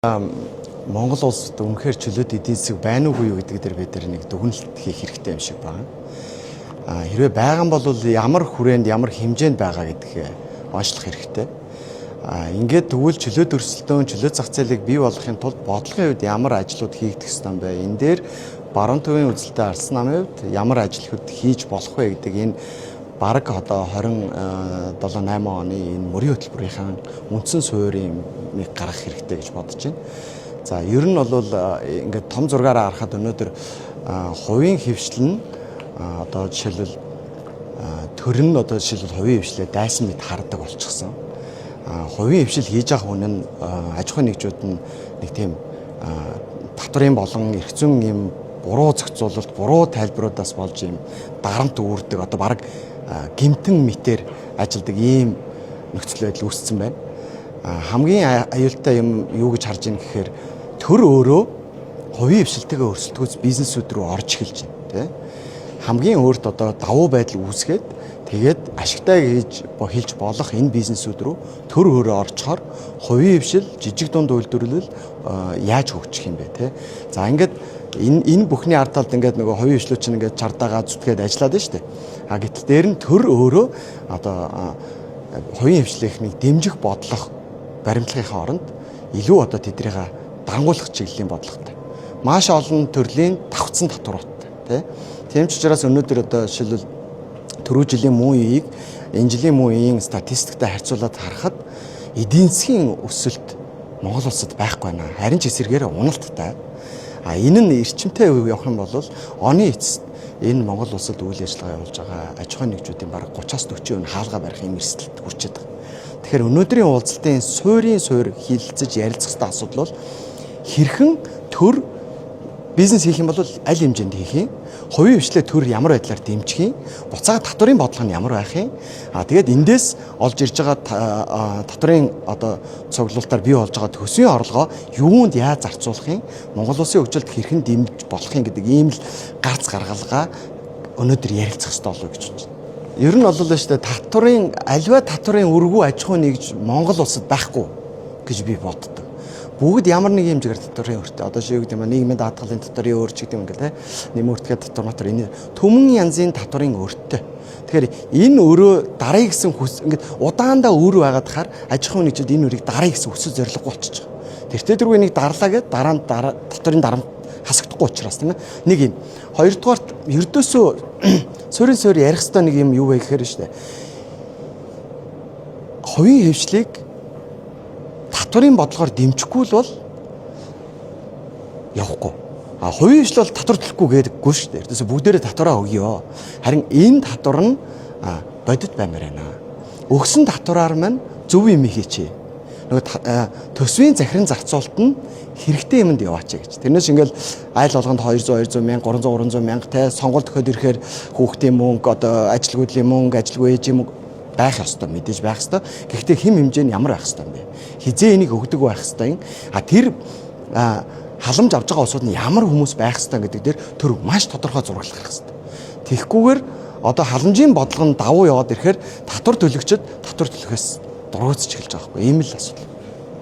Монгол улсад үнэхээр чөлөөт эдийн засаг байна уугүй юу гэдэг дээр бид нэг дүгнэлт хийх хэрэгтэй юм шиг байна. Хэрвээ байгаа бол ямар хүрээнд ямар хэмжээнд байгаа гэдгийг онцлох хэрэгтэй. Ингээд тэгвэл чөлөөт өрсөлдөөн, чөлөөт зах зээлийг бий болгохын тулд бодлогын хувьд ямар ажлууд хийгдэх ёстой юм бэ? Энэ дээр баруун төвийн үзэлтэй Ардсан намын хувьд ямар ажлууд хийж болох вэ гэдэг энэ бараг одоо 27-8 оны энэ мөрийн хөтөлбөрийн үндсэн суурийг гаргах хэрэгтэй гэж бодож байна. За ер нь бол ингээд том зургаараа харахад өнөөдөр хувийн хвшлэн одоо жишээлбэл төр нь одоо жишээлбэл хувийн хвшлээ дайсан мэт хардаг болчихсон. Хувийн хвшил хийж байгаа хүн нь аж ахуйн нэгжүүд нь нэг тийм татварын болон эрх зүйн юм буруу зохицуулалт, буруу тайлбаруудаас болж юм дарамт үүрдэг одоо бараг гэмтэн мэтээр ажилдаг ийм нөхцөл байдал үүссэн байна. Хамгийн аюултай юм юу гэж харж ийн гэхээр төр өөрөө хувийн хвшилтэйгээ өрсөлдөхөц бизнесүүд рүү орж эхэлж байна, тий. Хамгийн өөрт одоо давуу байдал үүсгээд тэгээд ашигтай хийж болох энэ бизнесүүд рүү төр өөрөө орчхоор хувийн хвшил жижиг дунд үйлдвэрлэл яаж хөгжих юм бэ, тий. За ингээд энэ бүхний ард талд ингээд нөгөө хувийн хвшлүүд чинь ингээд чардаага зүтгээд ажиллаад байна шүү дээ. Гэтэл дээр нь төр өөрөө одоо хувийн хвшлийнхнийг дэмжих бодлого баримтлагын оронд илүү одоо тэднийг дангуулах чиглэлийн бодлоготой. Маш олон төрлийн давхцсан татваруудтай, тий. Тийм ч учраас өнөөдөр одоо жишээлбэл түрүү жилийн мөн үеийг энэ жилийн мөн үеийн статистиктэй харьцуулаад харахад эдийн засгийн өсөлт Монгол улсад байхгүй байна. Харин ч эсэргээр уналттай. Энэ нь эрчимтэй явах юм бол оны эцэст энэ Монгол улсад үйл ажиллагаа явуулж байгаа аж ахуйн нэгжүүдийн бараг 30-40% хаалга барих юм эрсдэлд хүрчээд байгаа. Тэгэхээр өнөөдрийн уулзалтын суурь хилцэж ярилцах хэвээр асуудал бол хэрхэн төр бизнес хийх юм бол аль хэмжээнд хийх юм, хувийн хвшлээ төр ямар байдлаар дэмжих юм, буцаага татварын бодлого нь ямар байх юм. Тэгээд эндээс олж ирж байгаа татварын одоо цуглуулалтаар бий болж байгаа төсвийн орлогоо юунд яаж зарцуулах юм, Монгол улсын хөгжилд хэрхэн дэмжих болох юм гэдэг ийм л гарц гаргалгаа өнөөдөр ярилцах хэрэгтэй болов гэж бодож байна. Ер нь бол шүү дээ татварын аливаа татварын өргүү аж ахуй нэгж Монгол улсад байхгүй гэж би боддог. Бүгд ямар нэг хэмжээгээр татварын өртөө одоо шиг гэдэг юм нийгмийн даатгалын татварын өрч гэдэг юм ингээл нэмэртгээ татвар энэ төмөн янзын татварын өртөө. Тэгэхээр энэ өөрөө дарыг гэсэн ингээд удаандаа өөр байгаад хахаар аж ахуйн нэгжид энэ өрийг дарыг гэсэн өсөж зорилго болчихж байгаа. Тэртээ дөрвөө нэг дарлаа гэд дараа нь татварын дарамт хасагдахгүй учраас тийм ээ. Нэг юм. Хоёрдугаарт ердөөсөө суурь ярих хэвээр нэг юм юу вэ гэхээр шүү дээ. Хувийн хвшлийг татварын бодлогоор дэмжихгүй л бол явахгүй. Хувийн хвшил бол татвар төлөхгүй гэдэггүй шүү дээ. Ердөөсөө бүгдээрээ татвараа өгьё. Харин энэ татвар нь бодит баймаар байна. Өгсөн татвараар маань зөв юм хийчихье. Нөгөө төсвийн захиран зарцуулалт нь хэрэгтэй юмд яваач гэж. Тэрнээс ингээл айл болгонд 200 мянга, 300 мянга те сонголт өгөхөд ирэхээр хүүхдийн мөнгө, одоо ажилгүйдлийн мөнгө, ажилгүй ээжийн мөнгө байх ёстой, мэдээж байх ёстой. Гэхдээ хэм хэмжээ нь ямар байх ёстой юм бэ? Хизээ энийг өгдөг байх ёстой юм. Тэр халамж авж байгаа улсууд нь ямар хүмүүс байх ёстой гэдэг дээр төр маш тодорхой зураг гаргах ёстой. Тэгэхгүйгээр одоо халамжийн бодлого нь давуу яваад ирэхээр татвар төлөгчд татвар төлөхөөс дургуутж эхэлж байгаа байхгүй. Ийм л асуудал.